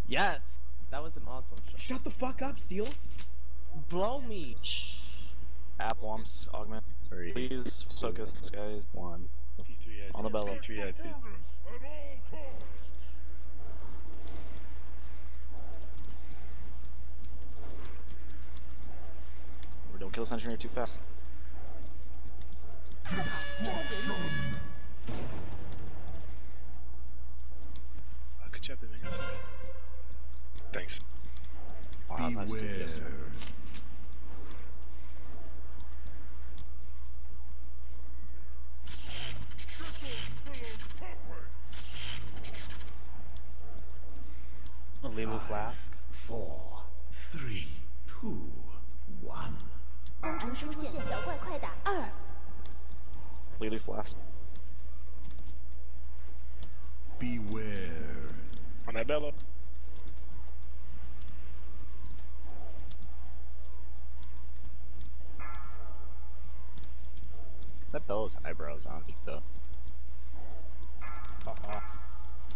Yes, that was an awesome shot. Shut the fuck up, Steels. Blow me. App wamps, augment. Three, Please focus, guys. 1. On the bellow. We don't kill this engineer too fast. Good job, Domingos. Thanks. Wow, nice to this one. A Lulu flask. 4, 3, 2, 1. 工程出现，小怪快打2。Lily flask. Beware. On that bellow. That bellow's eyebrows on me though.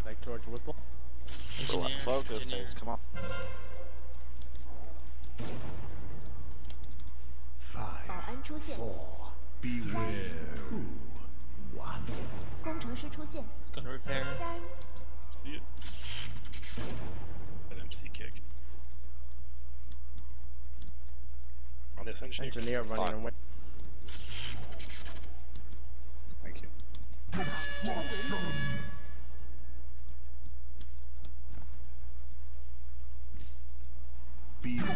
Like George Whipple. Focus, guys. Come on. 保安出现， Beware. 2, 1. 工程师出现 Gonna repair. 3。 See it? An MC kick. On this engineer. Engineer running away. Thank you. Beware.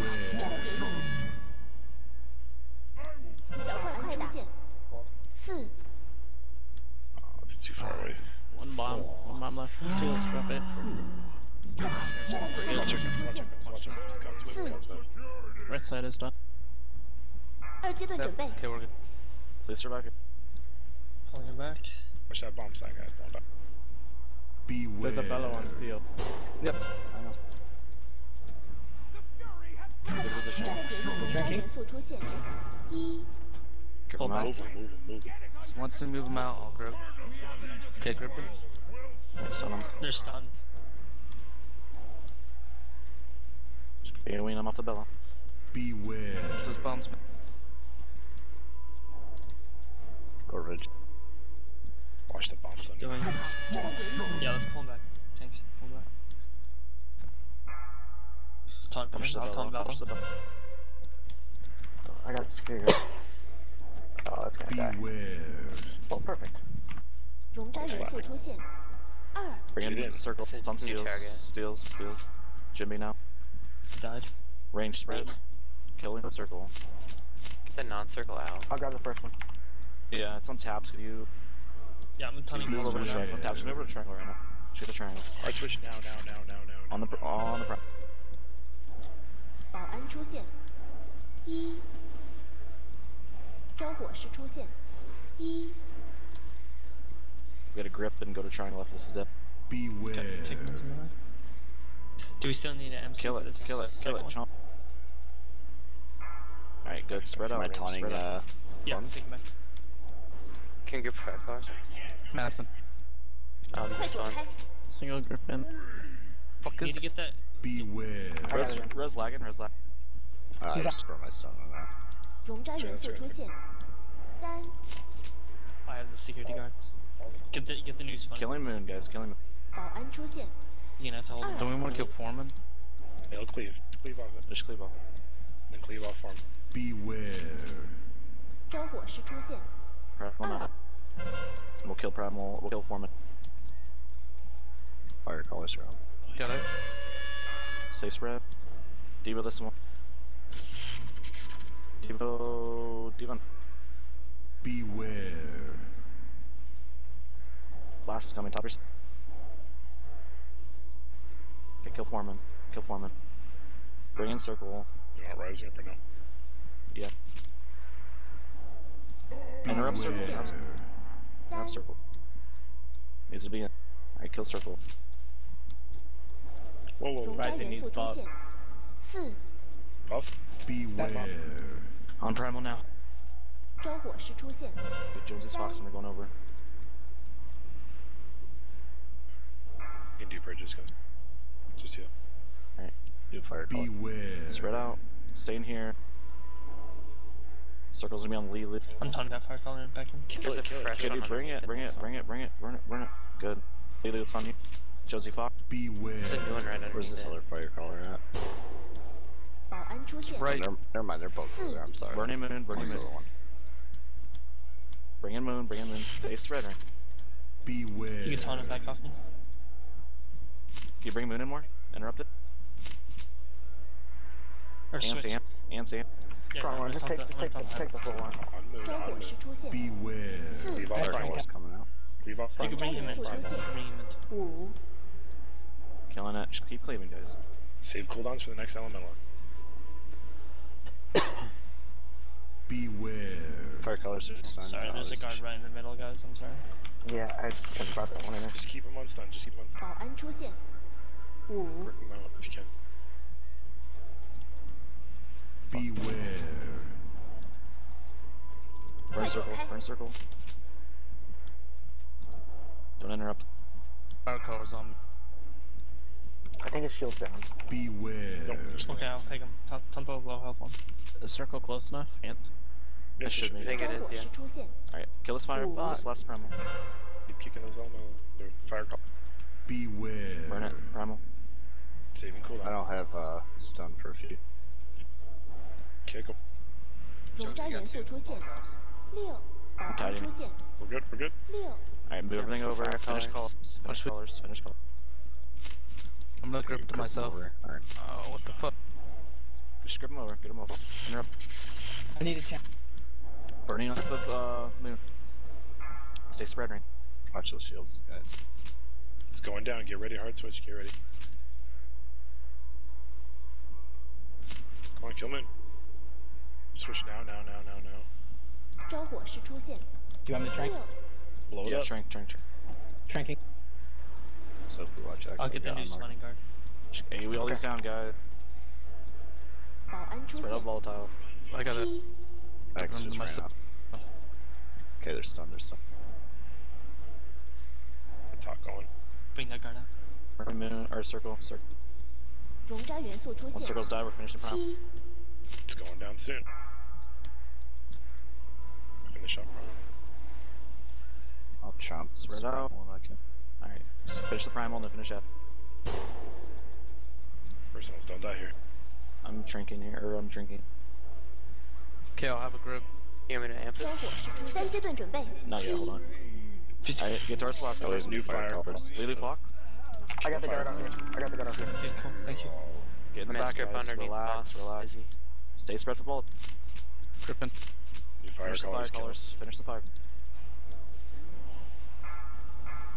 小怪快打4。 Oh, it's too far away. One bomb left. Steals, drop it. 工程师出现 Watch him. Scott's back. Right side is done. 2阶段准备 Okay, we're good. Please survive. Pulling him back. Watch that bomb side, guys. Don't die. Beware. There's a bellow on steel. Yep, I know. Good position. 工专元素出现1。 Grip Pull him out. back. Move him. Once they move him out, I'll grip. Okay, grip it. Stun him. They're stunned. You're gonna wean him off the bellow. Beware. Those bombs. Go Ridge. Watch the bombs on Doing. Yeah, let's pull him back. Thanks. Pull him back. Taunt Finish the coming. bellow. Taunt Finish the battle. bellow. I got the security guard. Oh, that's gonna die. Beware. Oh, perfect. 熔渣元素出现2。 Bring it in the circle. It's on steals. Steals. Jimmy now. Died. Range spread. Killing the circle. Get the non-circle out. I'll grab the first one. Yeah, it's on tabs. Could you Yeah, I'm taunting move over to right now. triangle? Tabs, move over to triangle right now. Shoot the triangle. Alright, switch now. On the front. 保安出现1。招火石出现1。 We gotta grip and go to triangle if this is dead. Beware. Take him to melee. Do we still need an MC? Kill for it. this Kill it. second one? Chomp. Alright, good. Spread out. Am I Range, taunting, spread out. Yeah, Bomb? take him back. Can grip 5 bars. Madison.快躲 Stun. 开 Single grip in. Fuck Need is to get that. Beware. Res lagging. I just throw my stun on that. 熔渣元素出现3。 I have the security guard. Get the new spawn. Killing moon, guys. Killing moon. 保安出现 You're gonna have to hold him. Don't we want to kill Foreman? They'll cleave. Cleave off it. Just cleave off. Then cleave off farm. Beware. 招火石出现 Primal now. And we'll kill Primal. We'll kill Foreman. Fire colors are out. Got it. Stay spread. Devo this one. Devo. Beware. Blast is coming. Top your. Okay, kill Foreman. Bring in circle. You want rising up or no? Yep. Interrupt circle. Interrupt 3。 circle. Needs to be in. Alright, kill circle. Whoa. 熔渣元素出现4。 Buff. Beware. On Primal now. 招火石出现 Good Jonesy's Fox and we're going over. You can do bridges, guys. Just here. Alright, do fire color. Beware. Spread out. Stay in here. Circle's gonna be on the lead. I'm taunting that fire color and back in. There's a fresh Good, one. dude, bring it, bring it, bring it, bring it, burn it, burn it. Good. Lily, it's on you. Josie Fox. Beware. There's a new one right underneath Where's this it. other fire color at? 保安出现， Right. Never mind, they're both over there. I'm sorry. Burning moon, burning Where's the moon. other one? Bring in moon, bring in moon. Stay spreader. Beware. You can taunt it back off me. Can you bring moon in more? Interrupt it. Or switch. Ansi, Ansi. Yeah, Front I'm one, gonna just taunt take, that- just I'm take, gonna taunt take the full one. On moon, 召 on 火 moon. 师出现， Beware. Cleave off Fire front. color's coming out. Cleave off that. You front. can bring him in. 召火师出现， Bring him in. 5、 Killing it. Just keep cleaving, guys. Save cooldowns for the next elemental. Beware. Fire colors are just fine. Sorry, there's a guard right in the middle, guys. I'm sorry. Yeah, I just brought that one in there. Just keep him on stun. Just keep him on stun. 保安出现， 5、 Work him out if you can. Beware. Burn circle, burn circle. Don't interrupt. Fire color's on me. I think his shield's down. Beware. Don't just Okay, I'll take him. Taunt the low health one. Is circle close enough? Ant. Yeah, It should be. I think 召 it is, 火 yeah. 师出现， Alright, kill this fire. Ooh. This last primal. keep kicking those elemental. They're fire call. Beware. Burn it, primal. Saving I cooldown. don't have stun for a few. Kick him. 熔渣元素出现， 6、保安出现， We're good. We're good. 6、 Alright, move everything for over. fire Finish colors. colors. Finish Push it. colors. Finish colors. I'm gonna grip to myself. Alright. Oh, what the fuck? Just grip him over. Get him over. Interrupt. I need a check. Burning off of moon. Stay spreading. Watch those shields, guys. It's going down. Get ready. Hard switch. Get ready. Come on, kill moon. Switch now. Now. 召火师出现， Do you want me to trank? 6、 Blow it Yeah, up. shrink. Tranking. So if we watch X, I'll get the new spawning guard. Hey, we all these down, guys. 保安出 Spread 现 out，volatile. I got it. 7、 X Run just ran myself. out. Okay, they're stunned. They're stunned. Top going. Bring that guard out. Burning moon or circle. Circle. 熔渣元素出 Once 现， circles die, we're finishing prime. 7、 It's going down soon. Finish up. I'll chomp. Spread out. Alright, just finish the primal and then finish up. Personals, don't die here. I'm drinking here, or I'm drinking. Okay, I'll have a grip. You want me to amp 召 it? 火师出现，3阶段准备， Not yet, hold on. Alright, get to our slots. Oh, there's new fire colors. Lily Fox. I got the guard out here. I got the guard out here. Okay, cool. Thank you. Get in the Mass back, grip guys. underneath Relax, boss. relax. Izzy. Stay spread for bullet. Gripping. New fire Finish the fire colors. Kill. colors. Finish the fire.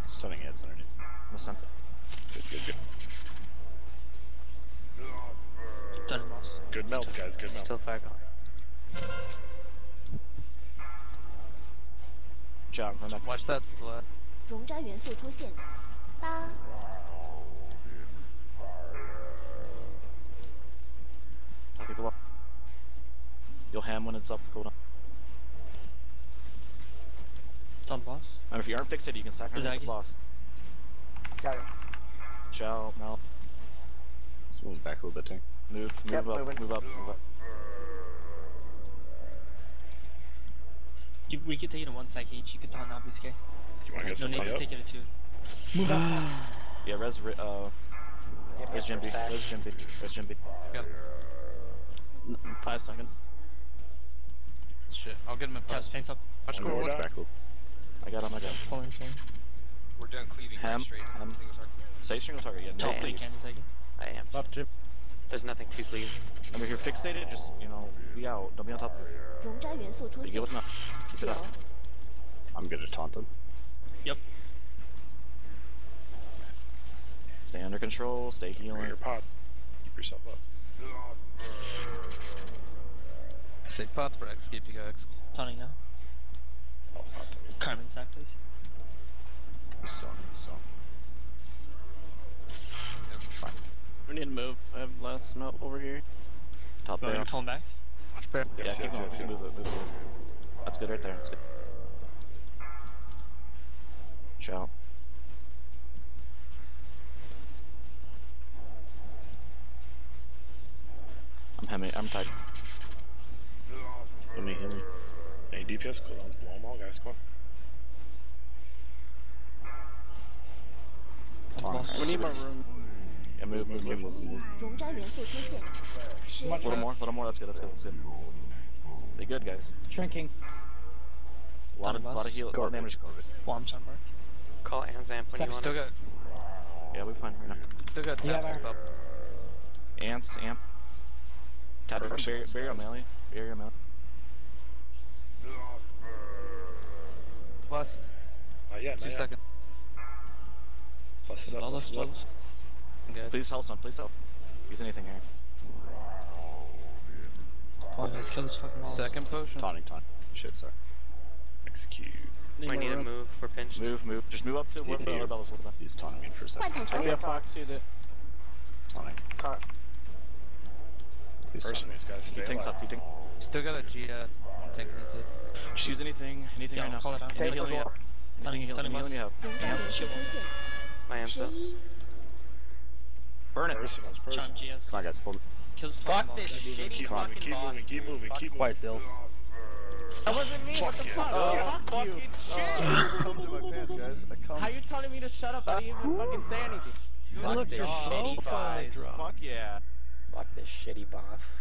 Stunning heads underneath. I'm gonna send Good. Done it, boss. Good melts, guys. Good melts. Still fire color. Job, run back. Watch that slut. 熔渣元素出现， 8、 Tell people up. You'll ham when it's up cooldown. Done, boss. If you aren't fixated, you can sacrifice the Izagi. boss. Got it. Chow, Mel. Let's move back a little bit, Tank. Move Yep, up, moving. move up. We could take it in 1 sec each. You could taunt now, BSK. You want to get No some need to up? take it at 2. Move up. Yeah, res Jimby, res Jimby. Got it. 5 seconds. Shit, I'll get him in Traps, 5. paints up. Watch One go, more watch down. back. I got him. Pulling, pulling. We're done cleaving. Ham, Right straight. ham. Single target. Stay single target, yeah, no Hopefully you cleave. can take it. I am. Left Jim. There's nothing to cleave. I mean, if you're fixated, just, be out. Don't be on top of it. 熔渣元素出 Be 现 good，with enough. Keep it 9、 up. I'm good at taunting. Yep. Stay under control, stay Clear healing. your pot. Keep yourself up. Save pots for X, keep you guys. Taunting now. Oh, pot. Carmen sack, please. Stone. It's fine. We need to move. I have last melt over here. Top You want me there. to pull him back? Watch bear. Yeah, keep going. Move it. That's good right there. That's good. Shout. I'm tied. Heal me, heal me. Hey, DPS cooldowns, blow them all, guys. Come on. We need more room. Yeah, move. 熔渣元素出现，实验 Little more. That's good. They good, guys. Shrinking. A lot of heal. A lot of damage. Bombs on mark. Call Anzamp when you want Still it. got, Yeah, we're fine right now. still got Yeah, taps there. up. Ants, amp. Tap it. Barrier melee. Plus Not yet, 2 not yet. seconds. Plus is up, All plus those is up. blows. Good. Please help some. Use anything here. Come on, guys, kill this fucking mouse. Second potion. Taunting. Shit, sorry. Execute. Might more need to room. move. We're pinched. Move. Just move up to where the other bells would have been. He's taunting me for a 换 second. 坦 If you 诚 have Fox, use it. Taunting. He's First these guys, stay Tanks alive. up. Tank. Still got a G tank needs it. Just use anything Yeah, right now. call it out. Anything healing you have. Anything healing you have. 熔渣元素出现， My Amsa. 11 Burn it. Personals, John personals. GS. Come on, guys. Full. Kill this fucking mouse. Keep moving, keep moving, keep moving. Quiet stills. That wasn't me. What the fuck? Fuck you. Come to my pants, guys. How you telling me to shut up? I didn't even fucking say anything. Fuck this shitty boss. Fuck yeah. Fuck this shitty boss.